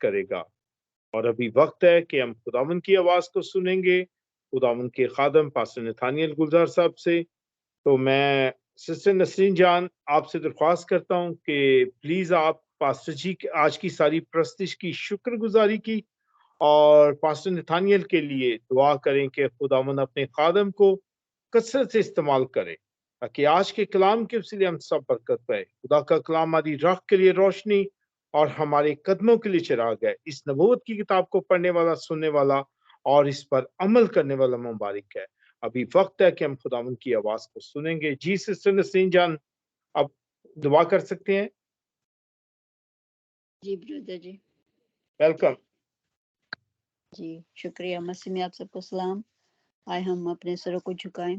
کرے گا۔ اور ابھی وقت ہے کہ ہم خداوند کی آواز کو سنیں گے، خداوند کے خادم پاسٹر نتھانیل گلزار صاحب سے۔ تو میں سسٹر نسرین جان آپ سے درخواست کرتا ہوں کہ پلیز آپ پاسٹر جی آج کی ساری پرستش کی شکر گزاری کی اور پاسٹر نتھانیل کے لیے دعا کریں کہ خداوند اپنے خادم کو کثرت سے استعمال کرے تاکہ آج کے کلام کے وسیلے ہم سب برکت پائے۔ خدا کا کلام ہماری راہ کے لیے روشنی اور ہمارے قدموں کے لیے چراغ ہے۔ اس نبوت کی کتاب کو پڑھنے والا، سننے والا اور اس پر عمل کرنے والا مبارک ہے۔ ابھی وقت ہے کہ ہم خداوند کی آواز کو سنیں گے۔ جی سسٹر نسرین جان آپ دعا کر سکتے ہیں۔ جی بردر جی، ویلکم۔ جی شکریہ۔ مسیح میں آپ سب کو سلام۔ آئے ہم اپنے سروں کو جھکائیں۔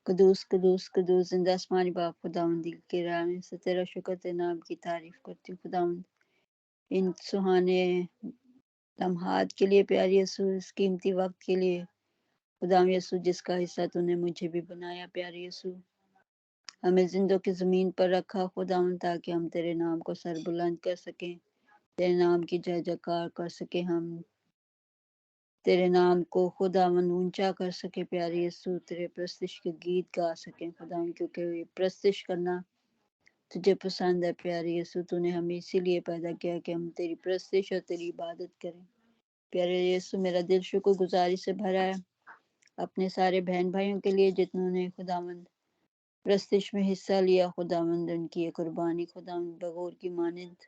قدوس قدوس قدوس زندہ آسمانی باپ خداوند کے راہ میں سے تیرا شکر تیرے نام کی تعریف کرتی ہوں خداوند، ان سہانے لمحات کے لیے پیاری یسوع، اس قیمتی وقت کے لیے خداوند یسوع جس کا حصہ تو نے مجھے بھی بنایا پیاری یسوع، ہمیں زندوں کی زمین پر رکھا خداوند تاکہ ہم تیرے نام کو سر بلند کر سکیں، تیرے نام کی جے جیکار کر سکیں، ہم تیرے نام کو خداوند اونچا کر سکے پیاری یسوع، تیرے پرستش کے گیت گا سکیں خداوند، کیونکہ یہ پرستش کرنا تجھے پسند ہے پیاری یسوع۔ تو نے ہمیں اسی لیے پیدا کیا کہ ہم تیری پرستش اور تیری عبادت کریں پیارے یسوع۔ میرا دل شکر گزاری سے بھرا ہے اپنے سارے بہن بھائیوں کے لیے جنہوں نے خداوند پرستش میں حصہ لیا خداوند، ان کی یہ قربانی خداوند بغور کی مانند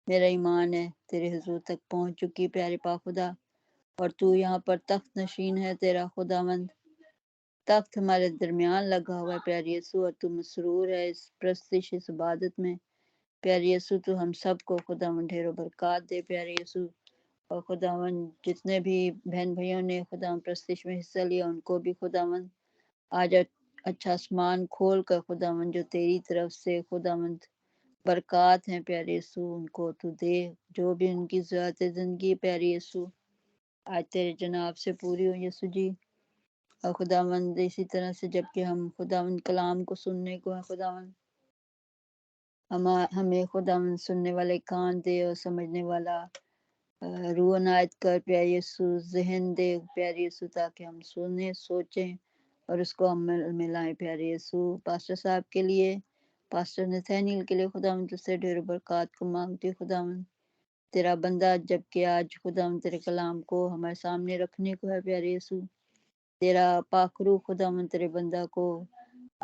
میرا ایمان ہے تیرے حضور تک پہنچ چکی پیارے پاک خدا، اور تو یہاں پر تخت نشین ہے تیرا خداوند، تخت ہمارے درمیان لگا ہوا ہے پیاری یسوع، اور تو مسرور ہے اس پرستش اس عبادت میں پیاری یسوع۔ تو ہم سب کو خداوند ڈھیروں برکات دے پیاری یسوع، اور خداوند جتنے بھی بہن بھائیوں نے خداوند پرستش میں حصہ لیا ان کو بھی خداوند آج اچھا آسمان کھول کر خداوند جو تیری طرف سے خداوند برکات ہیں پیارے یسوع ان کو تو دے، جو بھی ان کی ذات زندگی پیارے یسوع آج تیرے جناب سے پوری ہو یسوع جی۔ اور خداوند اسی طرح سے جب کہ ہم خداوند کلام کو سننے کو ہے خداوند، ہمیں خداوند سننے والے کان دے اور سمجھنے والا روح عنایت کر پیارے یسوع، ذہن دے پیارے یسوع تاکہ ہم سنیں سوچیں اور اس کو عمل میں لائیں پیارے یسوع۔ پاسٹر صاحب کے لیے، پاسٹر نتھانیل کے لیے خداوند تجھ سے ڈھیر برکات کو مانگتی ہوں خداوند، تیرا بندہ جب کہ آج خداوند تیرے کلام کو ہمارے سامنے رکھنے کو ہے پیارے یسوع، تیرا پاک روح خداوند تیرے بندہ کو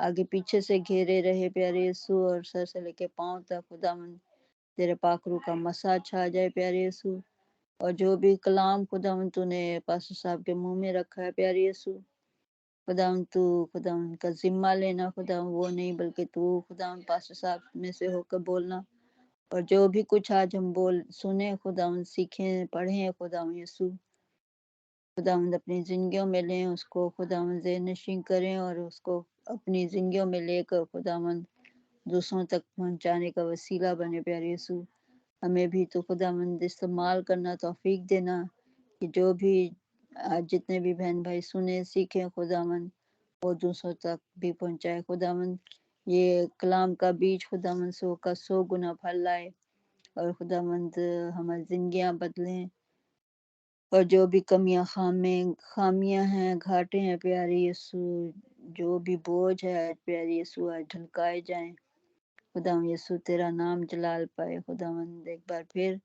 آگے پیچھے سے گھیرے رہے پیارے یسوع، اور سر سے لے کے پاؤں تک خداوند تیرے پاک روح کا مسا چھا جائے پیارے یسوع، اور جو بھی کلام خداوند تو نے پاسٹر صاحب کے منہ میں رکھا ہے پیارے یسوع، خداوند تو خداوند کا ذمہ لینا خداوند، وہ نہیں بلکہ تو خداوند پاسٹر صاحب میں سے ہو کر بولنا، اور جو بھی کچھ آج ہم سنیں خداوند، سیکھیں پڑھیں خداوند یسوع، خداوند اپنی زندگیوں میں لیں اس کو خداوند ذہن نشین کریں، اور اس کو اپنی زندگیوں میں لے کر خداوند دوسروں تک پہنچانے کا وسیلہ بنے پیارے یسوع۔ ہمیں بھی تو خداوند استعمال کرنا توفیق دینا کہ جو بھی آج جتنے بھی بہن بھائی سنیں سیکھیں خداوند وہ دوسروں تک بھی پہنچائے خداوند، یہ کلام کا بیج خداوند 100 کا 100 گنا پھل لائے، اور خداوند ہماری زندگیاں بدلیں، اور جو بھی خامیاں ہیں گھاٹے ہیں پیارے یسوع، جو بھی بوجھ ہے پیارے یسوع آج ڈھلکائے جائیں خداوند یسوع، تیرا نام جلال پائے خداوند۔ ایک بار پھر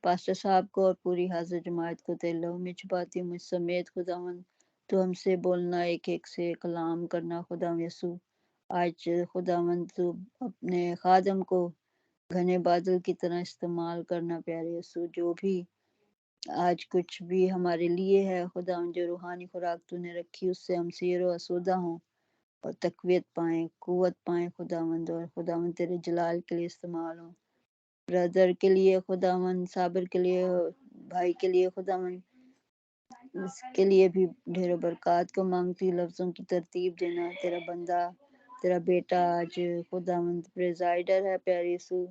پاسٹر صاحب کو اور پوری حاضر جماعت کو تیرے لہو میں چھپاتی ہوں، مجھ سمیت خداوند تو ہم سے بولنا، ایک ایک سے کلام کرنا خداوند یسوع۔ آج خداوند تو اپنے خادم کو گھنے بادل کی طرح استعمال کرنا پیارے یسوع، جو بھی آج کچھ بھی ہمارے لیے ہے خداوند، جو روحانی خوراک تو نے رکھی اس سے ہم سیر و آسودہ ہوں اور تقویت پائیں، قوت پائیں خداوند، اور خداوند تیرے جلال کے لیے استعمال ہوں۔ برادر کے لیے خداوند، صابر کے لیے، بھائی کے لیے خداوند، اس کے لیے بھی ڈھیر برکات کو مانگتی، لفظوں کی ترتیب دینا، تیرا بندہ تیرا بیٹا آج خداوند پریزائڈر ہے پیارے یسوع،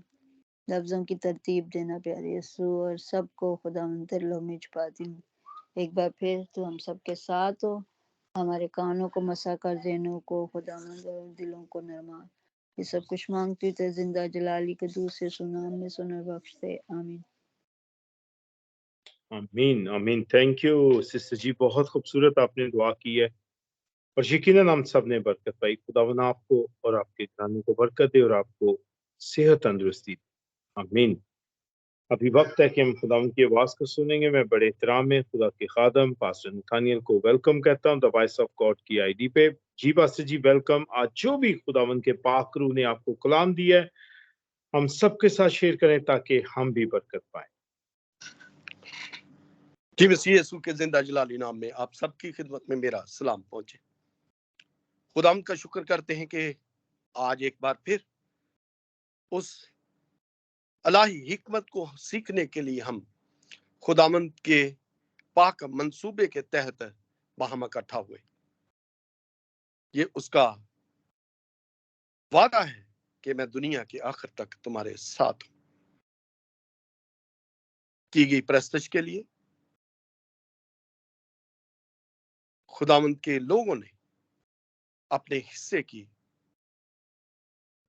لفظوں کی ترتیب دینا پیارے یسوع، اور سب کو خداوند تیرے لہو میں چھپاتی ہوں۔ ایک بار پھر تو ہم سب کے ساتھ ہو، ہمارے کانوں کو مسا کر، ذہنوں کو خداوند اور دلوں کو نرما، یہ سب کچھ مانگتی تے زندہ جلالی کے دوسرے سنام میں سنر بخش سے آمین۔ आमीन आमीन। थैंक यू सिस्टर जी, बहुत खूबसूरत आपने दुआ की है और यकीनन हम सब ने बरकत पाई। खुदावन आपको और आपके घराने को बरकत दे और आपको सेहत तंदुरुस्ती दे। आमीन। अभी वक्त है कि हम खुदावन की आवाज़ को सुनेंगे। मैं बड़े एहतराम में खुदा के खादम पास्टर नथानियल को वेलकम कहता हूँ द वॉइस ऑफ गॉड की आईडी पे। जी पास्टर जी वेलकम। आज जो भी खुदावन के पाक रूह ने आपको कलाम दिया है हम सबके साथ शेयर करें ताकि हम भी बरकत पाएं। जी मसीह यीशु के जिंदा जलाली नाम में आप सबकी खिदमत में मेरा सलाम पहुंचे। खुदाम का शुक्र करते हैं कि आज एक बार फिर उस इलाही हिकमत को सीखने के लिए हम खुदामंद के पाक मंसूबे के तहत वहां इकट्ठा हुए। ये उसका वादा है कि मैं दुनिया के आखिर तक तुम्हारे साथ हूं। की गई प्रस्तश के लिए खुदामंद के लोगों ने अपने हिस्से की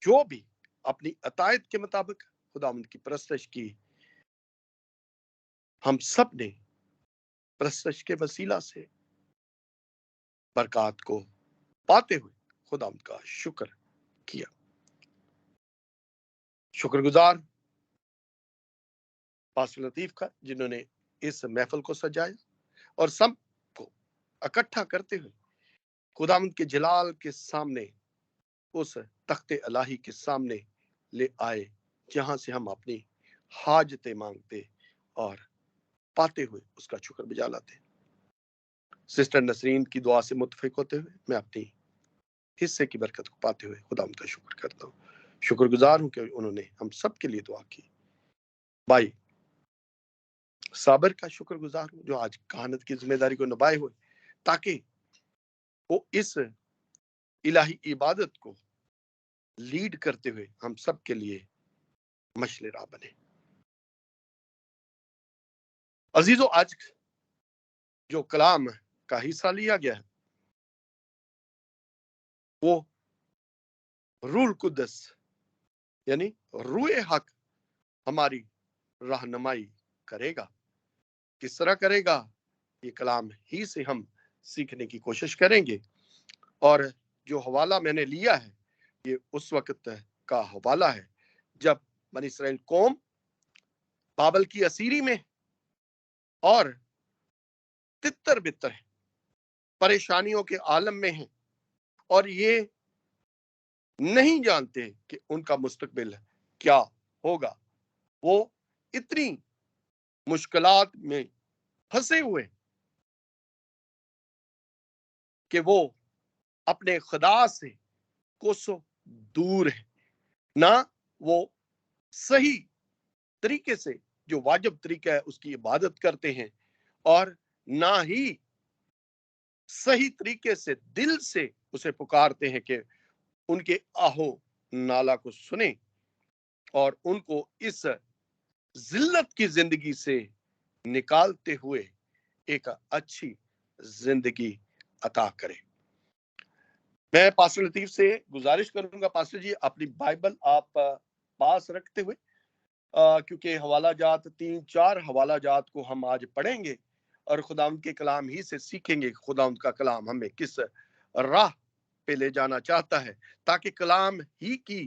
जो भी अपनी अतायत के मुताबिक खुदामंद की प्रस्तश की। हम सब ने प्रस्तश के वसीला से बरकत को पाते हुए खुदामंद का शुक्र किया। शुक्रगुजार पास्टर लतीफ का जिन्होंने इस महफिल को सजाया और सब को इकट्ठा करते हुए खुदामंद के जलाल के सामने उस तख्ते इलाही के सामने ले आए जहां से हम अपनी हाजतें मांगते और पाते हुए उसका शुक्र बजा लाते। सिस्टर नसरीन की दुआ से मुतफिक होते हुए मैं अपनी हिस्से की बरकत को पाते हुए खुदावंद का शुक्र करता हूँ। शुक्रगुजार हूं कि उन्होंने हम सब के लिए दुआ की। भाई साबर का शुक्रगुजार हूं जो आज कहानत की जिम्मेदारी को निभाए हुए ताकि वो इस इलाही इबादत को लीड करते हुए हम सब के लिए मशले राह बने। अजीजों, आज जो कलाम का हिस्सा लिया गया है वो रूह कुद्दस यानी रूए हक हमारी रहनुमाई करेगा। किस तरह करेगा ये कलाम ही से हम सीखने की कोशिश करेंगे। और जो हवाला मैंने लिया है ये उस वक्त का हवाला है जब बनी इस्राएल कौम बाबल की असीरी में और तितर बितर परेशानियों के आलम में है और ये नहीं जानते कि उनका मुस्तकबिल क्या होगा। वो इतनी मुश्किलात में फंसे हुए कि वो अपने खुदा से कोसों दूर है। ना वो सही तरीके से जो वाजिब तरीका है उसकी इबादत करते हैं और ना ही सही तरीके से दिल से उसे पुकारते हैं कि उनके आहो नाला को सुने और उनको इस जिल्लत की जिंदगी से निकालते हुए एक अच्छी जिंदगी अता करे। मैं पास्टर लतीफ से गुजारिश करूंगा पास्टर जी अपनी बाइबल आप पास रखते हुए क्योंकि हवाला जात 3-4 हवाला जात को हम आज पढ़ेंगे और खुदावंद के कलाम ही से सीखेंगे खुदावंद का कलाम हमें किस राह पे ले जाना चाहता है ताकि कलाम ही की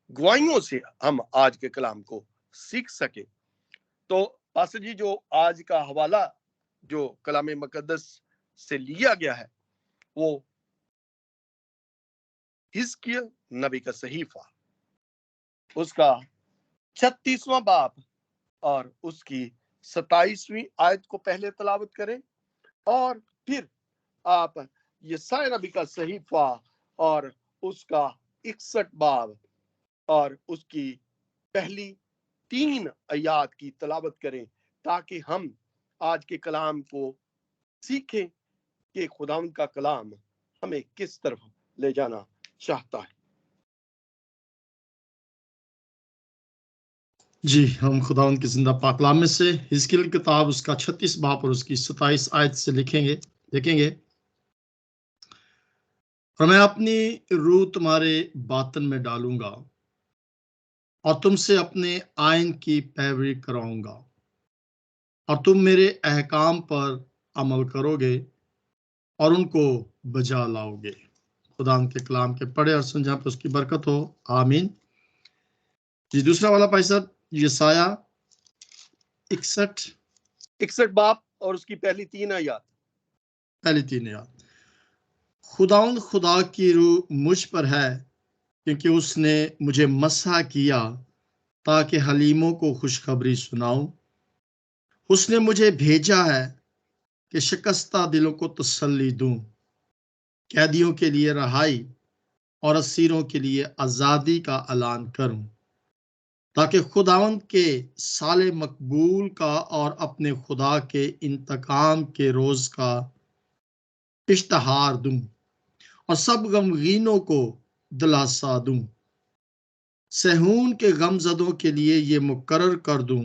गवाहियों से हम आज के कलाम को सीख सके। तो पास्टर जी जो आज का हवाला जो कलाम मुकद्दस से लिया गया है वो हिजकिय्याह नबी का सहीफा उसका 36वां बाब और उसकी 27वीं आयत को पहले तलावत करें और फिर आप यशायाह नबी का सहीफा और उसका 61 बाब और उसकी पहली 3 आयत की तलावत करें ताकि हम आज के कलाम को सीखें कि खुदावंद का कलाम हमें किस तरफ ले जाना चाहता है। जी, हम खुदावंद की जिंदा पाकलाम में से हिजकिय्याह की किताब उसका 36 बाब और उसकी 27 आयत से देखेंगे। और मैं अपनी रूह तुम्हारे बातन में डालूंगा और तुमसे अपने आयन की पैरवी कराऊंगा اور تم میرے احکام پر عمل کرو گے اور ان کو بجا لاؤ گے۔ خدا ان کے کلام کے پڑھے اور سن، جہاں پہ اس کی برکت ہو، آمین۔ جی دوسرا والا بھائی صاحب، یسایہ 61 باپ اور اس کی پہلی 3 آیات۔ پہلی 3 آیات۔ خدا کی روح مجھ پر ہے، کیونکہ اس نے مجھے مسح کیا تاکہ حلیموں کو خوشخبری سناؤں۔ اس نے مجھے بھیجا ہے کہ شکستہ دلوں کو تسلی دوں، قیدیوں کے لیے رہائی اور اسیروں کے لیے آزادی کا اعلان کروں، تاکہ خداوند کے سال مقبول کا اور اپنے خدا کے انتقام کے روز کا اشتہار دوں اور سب غمگینوں کو دلاسا دوں۔ صہیون کے غم زدوں کے لیے یہ مقرر کر دوں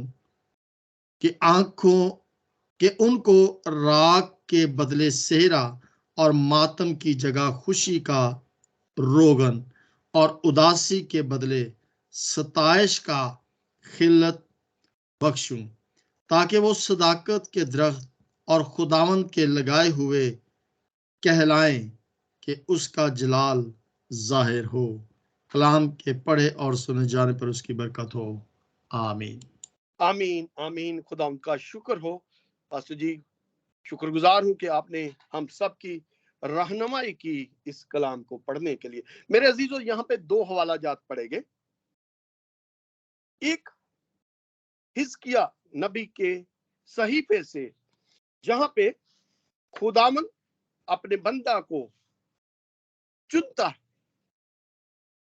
کہ ان کو راگ کے بدلے صحرا اور ماتم کی جگہ خوشی کا روغن اور اداسی کے بدلے ستائش کا خلت بخشوں، تاکہ وہ صداقت کے درخت اور خداوند کے لگائے ہوئے کہلائیں کہ اس کا جلال ظاہر ہو۔ کلام کے پڑھے اور سنے جانے پر اس کی برکت ہو، آمین۔ آمین آمین۔ خدا ان کا شکر ہو۔ پاسٹر جی شکر گزار ہوں کہ آپ نے ہم سب کی رہنمائی کی اس کلام کو پڑھنے کے لیے۔ میرے عزیزو، یہاں پہ 2 حوالہ جات پڑھے گے۔ ایک حزقیہ نبی کے صحیفے سے، جہاں پہ خداوند اپنے بندہ کو چنتا ہے۔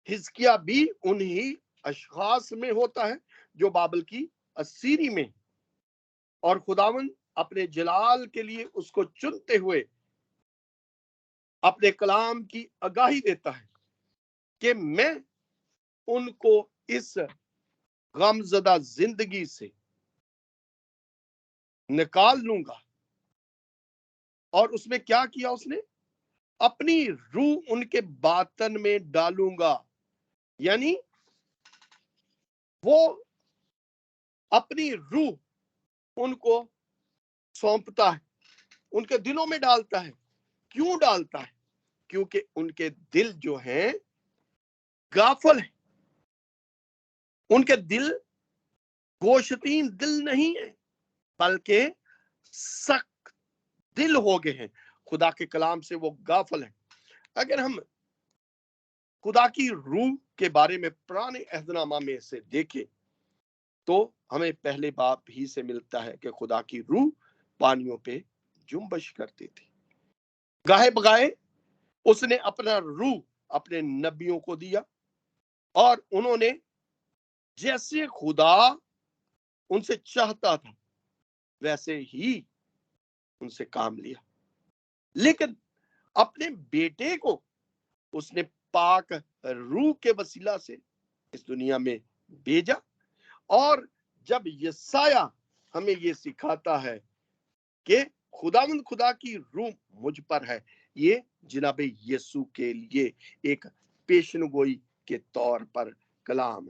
حزقیہ بھی انہی اشخاص میں ہوتا ہے جو بابل کی اسیری میں، اور خداوند اپنے جلال کے لیے اس کو چنتے ہوئے اپنے کلام کی آگاہی دیتا ہے کہ میں ان کو اس غمزدہ زندگی سے نکال لوں گا۔ اور اس میں کیا کیا اس نے؟ اپنی روح ان کے باطن میں ڈالوں گا، یعنی وہ اپنی روح ان کو سونپتا ہے، ان کے دلوں میں ڈالتا ہے۔ کیوں ڈالتا ہے؟ کیونکہ ان کے دل جو ہیں غافل ہیں، ان کے دل گوشتین دل نہیں ہے، بلکہ سخت دل ہو گئے ہیں، خدا کے کلام سے وہ غافل ہیں۔ اگر ہم خدا کی روح کے بارے میں پرانے عہد نامہ میں سے دیکھیں تو ہمیں پہلے باب ہی سے ملتا ہے کہ خدا کی روح پانیوں پہ جنبش کرتی تھی۔ گاہے بگاہے اس نے اپنا روح اپنے نبیوں کو دیا، اور انہوں نے جیسے خدا ان سے چاہتا تھا ویسے ہی ان سے کام لیا۔ لیکن اپنے بیٹے کو اس نے پاک روح کے وسیلہ سے اس دنیا میں بھیجا۔ اور جب یسایہ ہمیں یہ سکھاتا ہے کہ خداوند خدا کی روح مجھ پر ہے، یہ جناب یسوع کے لیے ایک پیشن گوئی کے طور پر کلام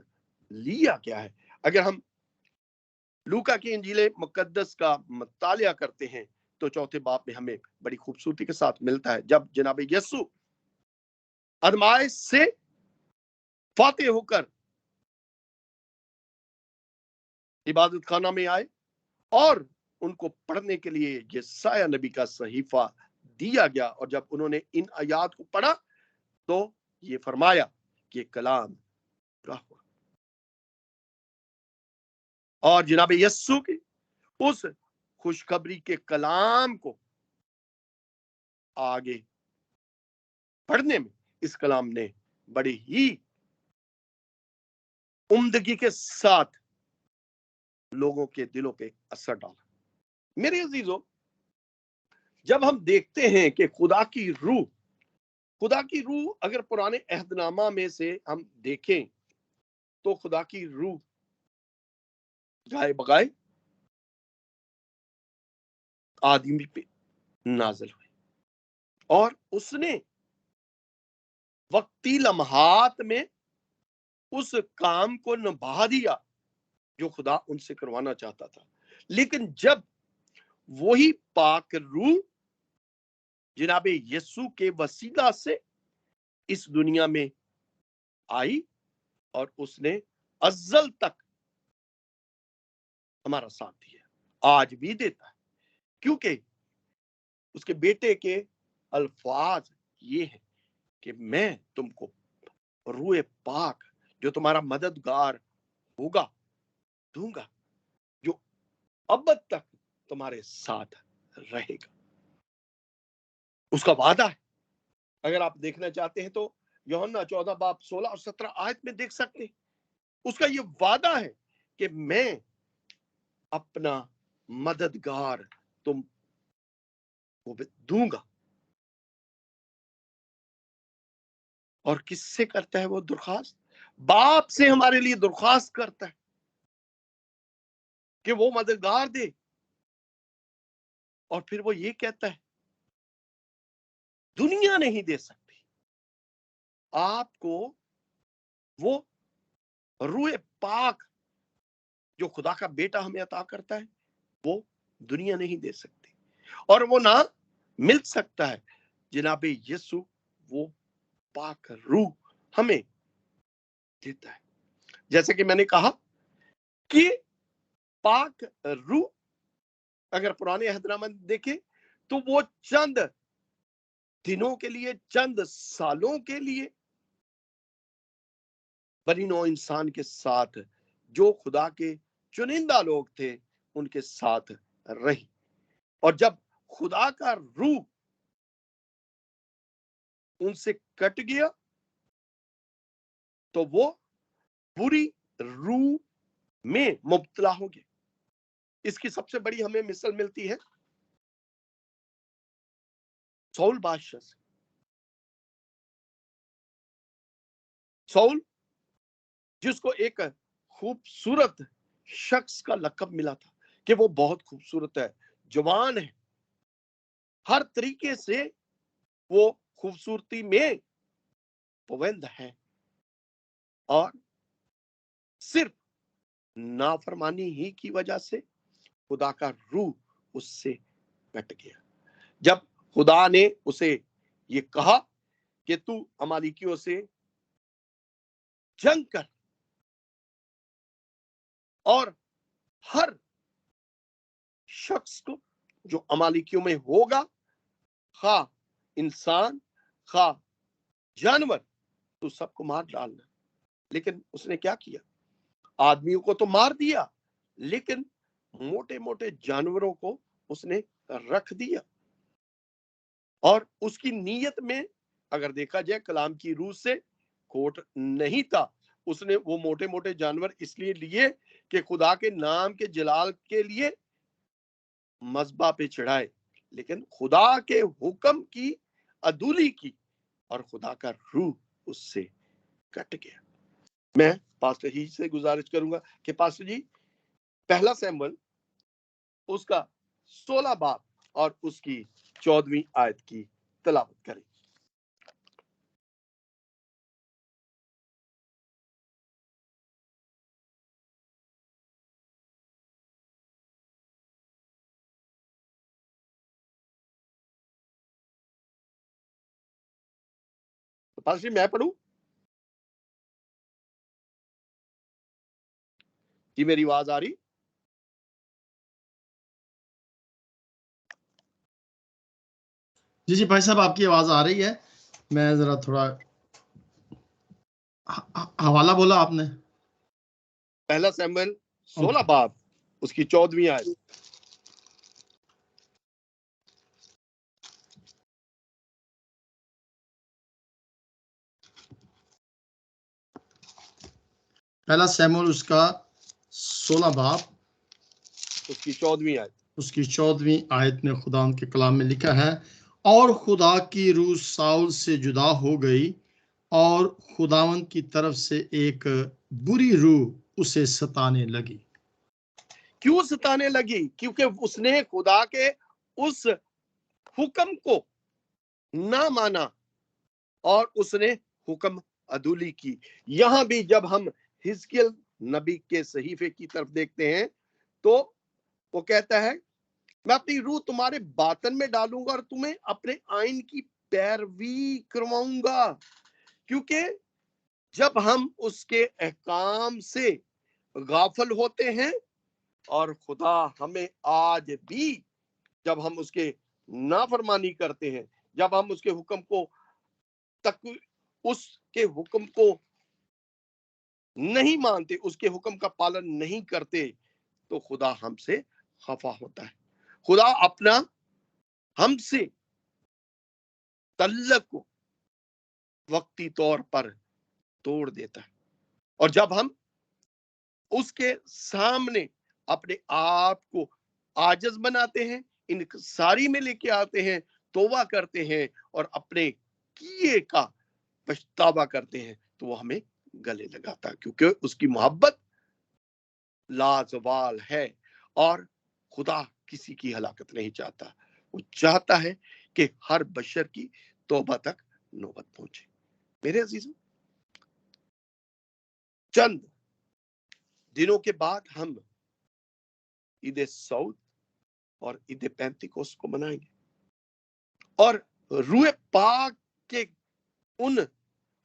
لیا گیا ہے۔ اگر ہم لوکا کی انجیل مقدس کا مطالعہ کرتے ہیں تو 4 باب میں ہمیں بڑی خوبصورتی کے ساتھ ملتا ہے، جب جناب یسوع ازمائش سے فاتح ہو کر عبادت خانہ میں آئے اور ان کو پڑھنے کے لیے یسایہ نبی کا صحیفہ دیا گیا، اور جب انہوں نے ان آیات کو پڑھا تو یہ فرمایا کہ کلام پورا ہوا۔ اور جناب یسوع کی اس خوشخبری کے کلام کو آگے پڑھنے میں اس کلام نے بڑی ہی عمدگی کے ساتھ لوگوں کے دلوں پہ اثر ڈالا۔ میرے عزیزو، جب ہم دیکھتے ہیں کہ خدا کی روح اگر پرانے عہد نامہ میں سے ہم دیکھیں تو خدا کی روح گائے بگائے آدمی پہ نازل ہوئی، اور اس نے وقتی لمحات میں اس کام کو نبھا دیا جو خدا ان سے کروانا چاہتا تھا۔ لیکن جب वही पाक रूह जनाब यीशु के वसीला से इस दुनिया में आई और उसने अज़्ज़ल तक हमारा साथ दिया, आज भी देता है, क्योंकि उसके बेटे के अल्फाज ये है कि मैं तुमको रूह पाक जो तुम्हारा मददगार होगा दूंगा, जो अब तक तुम्हारे साथ रहेगा। उसका वादा है। अगर आप देखना चाहते हैं तो यूहन्ना 14 बाब 16 और 17 आयत में देख सकते हैं। उसका ये वादा है कि मैं अपना मददगार तुमको दूंगा। और किससे करता है वो दरखास्त? बाप से हमारे लिए दरखास्त करता है कि वो मददगार दे। और फिर वो ये कहता है दुनिया नहीं दे सकती आपको वो रूह पाक जो खुदा का बेटा हमें अता करता है, वो दुनिया नहीं दे सकती। और वो ना मिल सकता है जनाबे यीशु वो पाक रूह हमें देता है। जैसे कि मैंने कहा कि पाक रूह अगर पुराने अहदनामा देखें तो वो चंद दिनों के लिए, चंद सालों के लिए बनी नौ इंसान के साथ, जो खुदा के चुनिंदा लोग थे, उनके साथ रही। और जब खुदा का रूह उनसे कट गया तो वो बुरी रूह में मुब्तला हो गए। इसकी सबसे बड़ी हमें मिसाल मिलती है सौल बादशाह से। सौल जिसको एक खूबसूरत शख्स का लक़ब मिला था कि वो बहुत खूबसूरत है, जवान है, हर तरीके से वो खूबसूरती में पवंद है, और सिर्फ नाफरमानी ही की वजह से खुदा का रूह उससे कट गया। जब खुदा ने उसे ये कहा कि तू अमालिकियों से जंग कर और हर शख्स को जो अमालिकियों में होगा, खा इंसान खा जानवर, तू सबको मार डालना। लेकिन उसने क्या किया? आदमियों को तो मार दिया, लेकिन मोटे मोटे जानवरों को उसने रख दिया। और उसकी नीयत में अगर देखा जाए कलाम की रूह से खोट नहीं था। उसने वो मोटे मोटे जानवर इसलिए लिए कि खुदा के नाम के जलाल के लिए मज़बा पे चढ़ाए, लेकिन खुदा के हुक्म की अदूली की और खुदा का रूह उससे कट गया। मैं पास्टर ही से गुजारिश करूंगा कि पास्टर जी पहला सैमुएल उसका 16 बाब और उसकी 14वीं आयत की तिलावत करें। तो पास्टर जी मैं पढ़ूं? जी मेरी आवाज आ रही? जी जी भाई साहब आपकी आवाज आ रही है। मैं जरा थोड़ा हवाला बोला आपने। पहला सैमुएल 16 बाब उसकी 14वीं आयत। पहला सैमुएल उसका 16 बाब उसकी 14वीं आयत। उसकी 14वीं आयत में खुदा के कलाम में लिखा है, और खुदा की रूह साउल से जुदा हो गई और खुदावन की तरफ से एक बुरी रूह उसे सताने लगी। क्यों सताने लगी? क्योंकि उसने खुदा के उस हुक्म को ना माना और उसने हुक्म अदूली की। यहां भी जब हम हिजकिय्याह नबी के सहीफे की तरफ देखते हैं तो वो कहता है मैं अपनी रूह तुम्हारे बातन में डालूंगा और तुम्हें अपने आइन की पैरवी करवाऊंगा। क्योंकि जब हम उसके अहकाम से गाफल होते हैं, और खुदा हमें आज भी जब हम उसके नाफरमानी करते हैं, जब हम उसके हुक्म को नहीं मानते, उसके हुक्म का पालन नहीं करते, तो खुदा हमसे खफा होता है। खुदा अपना हमसे तल्लक को वक्ती तौर पर तोड़ देता है, और जब हम उसके सामने अपने आप को आजिज बनाते हैं, इनसारी में लेके आते हैं, तौबा करते हैं और अपने किए का पछतावा करते हैं, तो वो हमें गले लगाता है, क्योंकि उसकी मोहब्बत लाजवाल है और खुदा किसी की हलाकत नहीं चाहता। वो चाहता है कि हर बशर की तौबा तक नौबत पहुंचे। मेरे अजीजों, चंद दिनों के बाद हम ईद सऊद और ईद पेंतिकोस्त को मनाएंगे, और रूह पाक के उन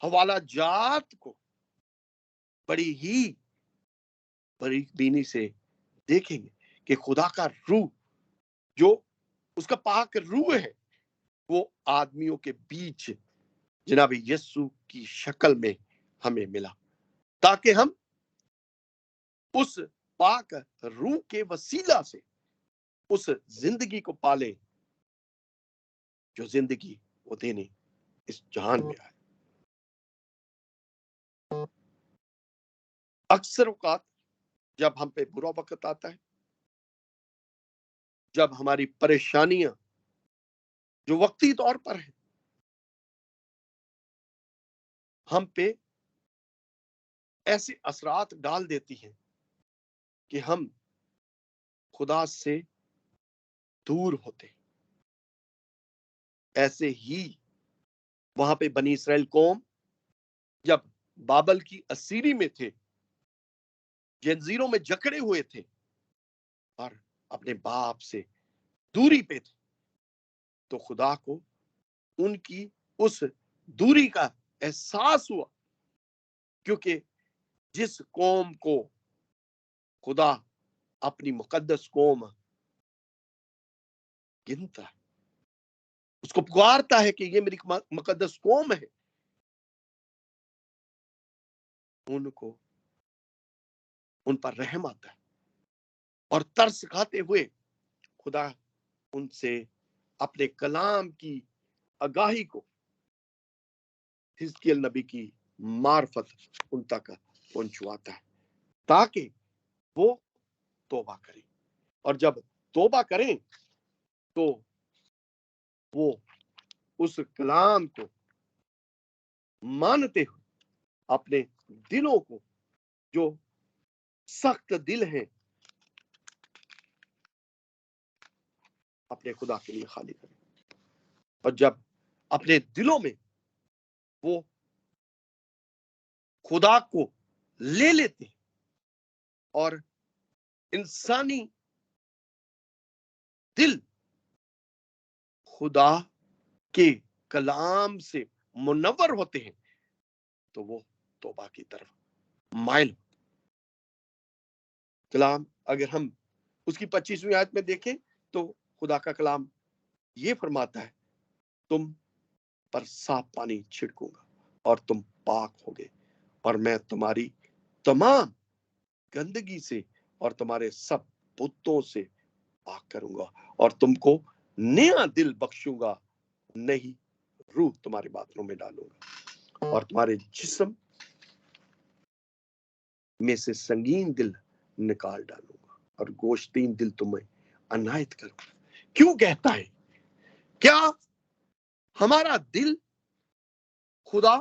हवाला जात को बड़ी ही बारीकबीनी से देखेंगे कि खुदा का रूह, जो उसका पाक रूह है, वो आदमियों के बीच जनाब यीशु की शक्ल में हमें मिला, ताकि हम उस पाक रूह के वसीला से उस जिंदगी को पाले जो जिंदगी वो देने इस जहान में आए। अक्सर औकात जब हम पे बुरा वक्त आता है, जब हमारी परेशानियां जो वक्ती तौर पर है हम पे ऐसे असरात डाल देती हैं कि हम खुदा से दूर होते। ऐसे ही वहां पे बनी इस्राएल कौम जब बाबल की असीरी में थे, जंजीरों में जकड़े हुए थे और अपने बाप से दूरी पे थे, तो खुदा को उनकी उस दूरी का एहसास हुआ, क्योंकि जिस कौम को खुदा अपनी मुकद्दस कौम गिनता है, उसको पुकारता है कि ये मेरी मुकद्दस कौम है, उनको उन पर रहम आता है, और तरस खाते हुए खुदा उनसे अपने कलाम की आगाही को हिजकिय्याह नबी की मार्फत उन तक पहुंचवाता है, ताकि वो तौबा करें, और जब तौबा करें तो वो उस कलाम को मानते हुए अपने दिलों को, जो सख्त दिल हैं, अपने खुदा के लिए खाली करें। और जब अपने दिलों में वो खुदा को ले लेते हैं और इंसानी दिल खुदा के कलाम से मुनव्वर होते हैं, तो वो तौबा की तरफ माइल। कलाम अगर हम उसकी 25वीं आयत में देखें तो खुदा का कलाम ये फरमाता है, तुम पर साफ पानी छिड़कूंगा और तुम पाक होगे, और मैं तुम्हारी तमाम गंदगी से और तुम्हारे सब बुतों से पाक करूंगा, और तुमको नया दिल बख्शूंगा, नई रूह तुम्हारे बातों में डालूंगा, और तुम्हारे जिस्म में से संगीन दिल निकाल डालूंगा, और गोश्तीन दिल तुम्हें अनायत करूंगा। क्यों कहता है? क्या हमारा दिल खुदा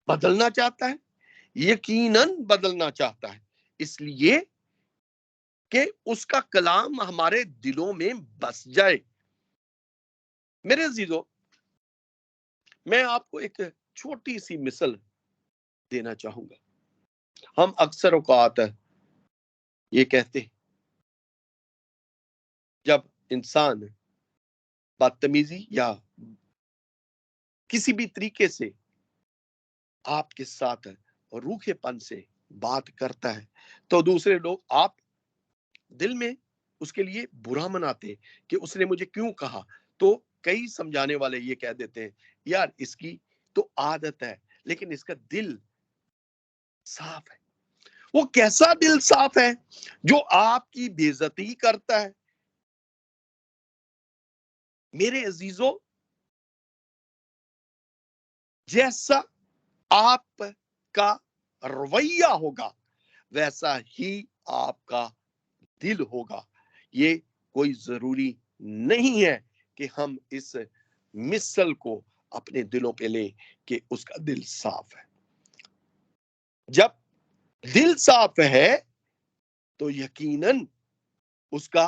बदलना चाहता है? यकीनन बदलना चाहता है, इसलिए कि उसका कलाम हमारे दिलों में बस जाए। मेरे अजीजों, मैं आपको एक छोटी सी मिसाल देना चाहूंगा। हम अक्सर औकात ये कहते हैं जब इंसान बदतमीजी या किसी भी तरीके से आपके साथ रूखेपन से बात करता है तो दूसरे लोग आप दिल में उसके लिए बुरा मनाते कि उसने मुझे क्यों कहा। तो कई समझाने वाले ये कह देते हैं यार इसकी तो आदत है, लेकिन इसका दिल साफ है। वो कैसा दिल साफ है जो आपकी बेइज्जती करता है? मेरे अजीजों, जैसा आपका रवैया होगा वैसा ही आपका दिल होगा। ये कोई जरूरी नहीं है कि हम इस मिसल को अपने दिलों पे लें कि उसका दिल साफ है। जब दिल साफ है तो यकीनन उसका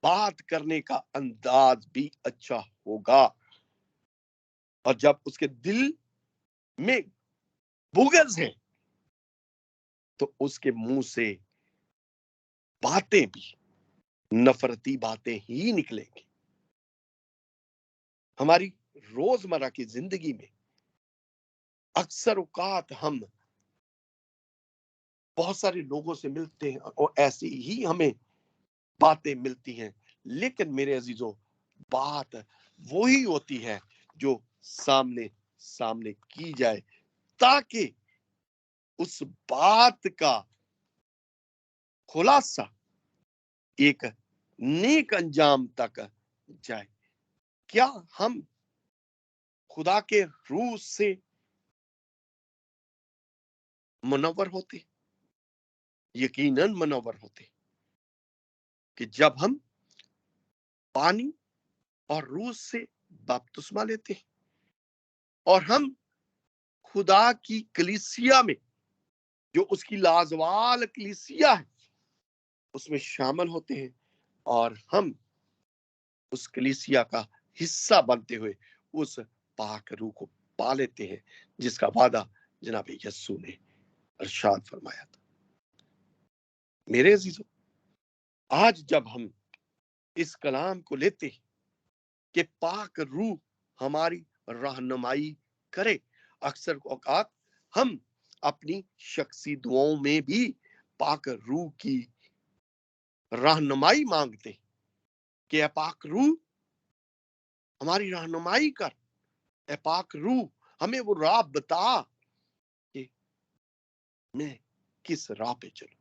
बात करने का अंदाज भी अच्छा होगा, और जब उसके दिल में बुग़्ज़ है तो उसके मुंह से बातें भी नफरती बातें ही निकलेंगी। हमारी रोजमर्रा की जिंदगी में अक्सर औकात हम बहुत सारे लोगों से मिलते हैं और ऐसी ही हमें बातें मिलती हैं, लेकिन मेरे अजीजों बात वही होती है जो सामने सामने की जाए ताकि उस बात का खुलासा एक नेक अंजाम तक जाए। क्या हम खुदा के रूह से मुनव्वर होते? यकीनन मुनव्वर होते कि जब हम पानी और रूह से बपतिस्मा लेते हैं और हम खुदा की कलीसिया में, जो उसकी लाजवाल कलीसिया है, उसमें शामिल होते हैं और हम उस कलीसिया का हिस्सा बनते हुए उस पाक रूह को पा लेते हैं जिसका वादा जनाब यस्सू ने इरशाद फरमाया था। मेरे अजीजों, आज जब हम इस कलाम को लेते हैं कि पाक रूह हमारी रहनुमाई करे, अक्सर औकात हम अपनी शख्सी दुआओं में भी पाक रूह की रहनुमाई मांगते हैं कि ए पाक रूह हमारी रहनुमाई कर, ए पाक रूह हमें वो राह बता कि मैं किस राह पे चलूं।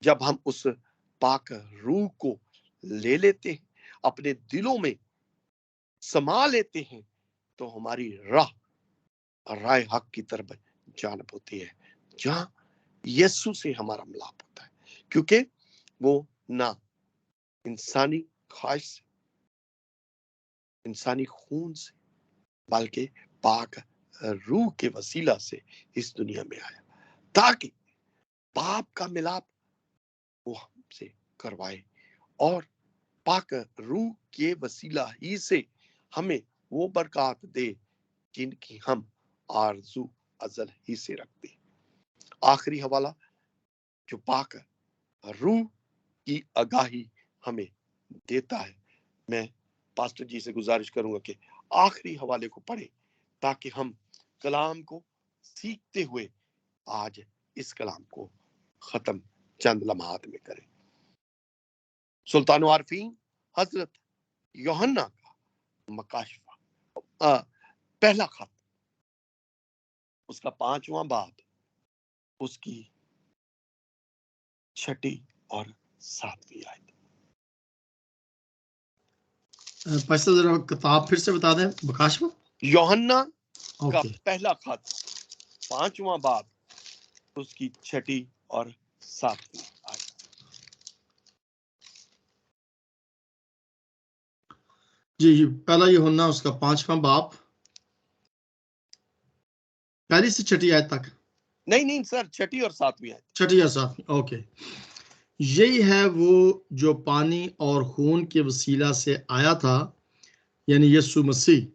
जब हम उस पाक रूह को ले लेते हैं, अपने दिलों में समा लेते हैं, तो हमारी राह राय हक की तरफ जानब होती है, जहां यीशु से हमारा मिलाप होता है, क्योंकि वो ना इंसानी ख्वाहिश से, इंसानी खून से, बल्कि पाक रूह के वसीला से इस दुनिया में आया ताकि पाप का मिलाप वो हमसे करवाए और पाक रूह के वसीला ही से हमें वो बरकत दे जिनकी हम आरज़ू अज़ल ही से रखते हैं। आखिरी हवाला जो पाक रूह की आगाही हमें देता है, मैं पास्टर जी से गुजारिश करूंगा कि आखिरी हवाले को पढ़े ताकि हम कलाम को सीखते हुए आज इस कलाम को खत्म चंद लम्हात में करें। सुल्तान आरफीन हजरत यूहन्ना का मकाशफा, पहला खत, उसका 5वां बाब, उसकी 6ठी और 7वीं आयत। पास्टर जरा किताब फिर से बता दें, मकाशफा यूहन्ना का ओके पहला खत 5वां बाब, उसकी 6ठी और 7वीं आयत। जी, पहला यूहन्ना उसका 5वां बाब, पहली से 6ठी आयत तक। नहीं सर, 6ठी और 7वीं आयत। 6ठी और 7वीं, ओके। यही है वो जो पानी और खून के वसीला से आया था, यानी यीशु मसीह।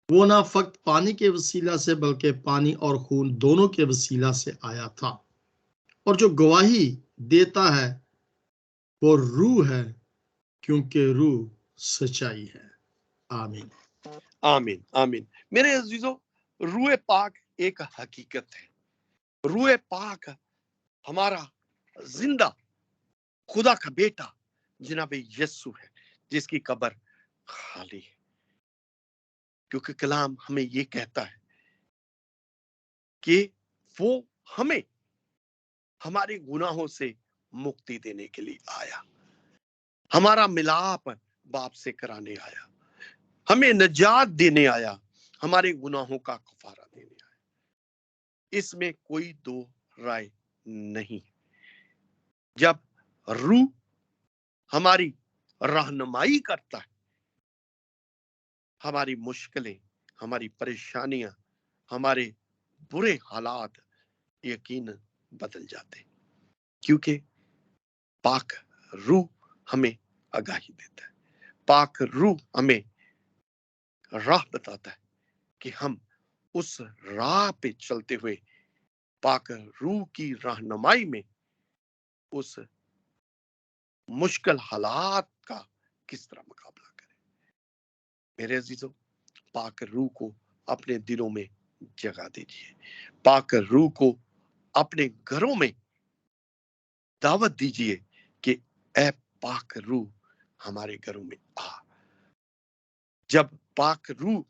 वो ना फक्त पानी के वसीला से बल्कि पानी और खून दोनों के वसीला से आया था, और जो गवाही देता है वो रूह है क्योंकि रूह सच्चाई है। आमीन। आमीन आमीन। मेरे अजीजों, रूह पाक एक हकीकत है। रूह पाक हमारा जिंदा खुदा का बेटा जनाब यस्सु है, जिसकी कब्र खाली है, क्योंकि कलाम हमें ये कहता है कि वो हमें हमारे गुनाहों से मुक्ति देने के लिए आया, हमारा मिलाप बाप से कराने आया, हमें निजात देने आया, हमारे गुनाहों का कफारा देने आया। इसमें कोई दो राय नहीं। जब रूह हमारी रहनुमाई करता है, हमारी मुश्किलें, हमारी परेशानियां, हमारे बुरे हालात यकीन बदल जाते, क्योंकि पाक रूह हमें आगाही देता है, पाक रूह हमें राह बताता है कि हम उस राह पे चलते हुए पाक रूह की रहनुमाई में उस मुश्किल हालात का किस तरह मुकाबला करें। मेरे अजीजों, पाक रूह को अपने दिलों में जगह दीजिए, पाक रूह को अपने घरों में दावत दीजिए कि ऐ पाक रूह हमारे घरों में आ। जब पाक रूह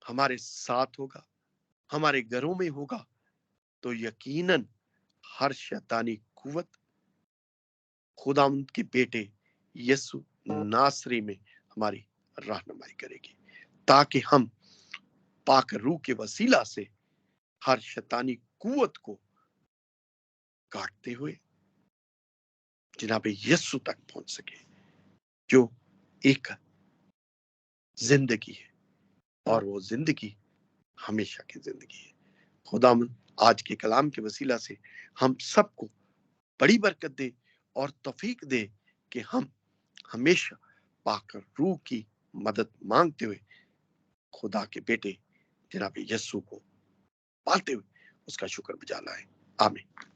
हमारे साथ होगा, हमारे घरों में होगा, तो यकीनन हर शैतानी कुव्वत खुदावंद के बेटे यीशु नासरी में हमारी रहनुमाई करेगी, ताकि हम पाक रूह के वसीला से हर शैतानी कुव्वत को काटते हुए जनाब यीशु तक पहुंच सके, जो एक जिंदगी है, और वो जिंदगी हमेशा की जिंदगी है। खुदावंद आज के कलाम के वसीला से हम सबको बड़ी बरकत दे और तौफीक दे कि हम हमेशा पाक रूह की मदद मांगते हुए खुदा के बेटे जनाब यीशु को पालते हुए उसका शुक्र बजा लाएं। आमीन।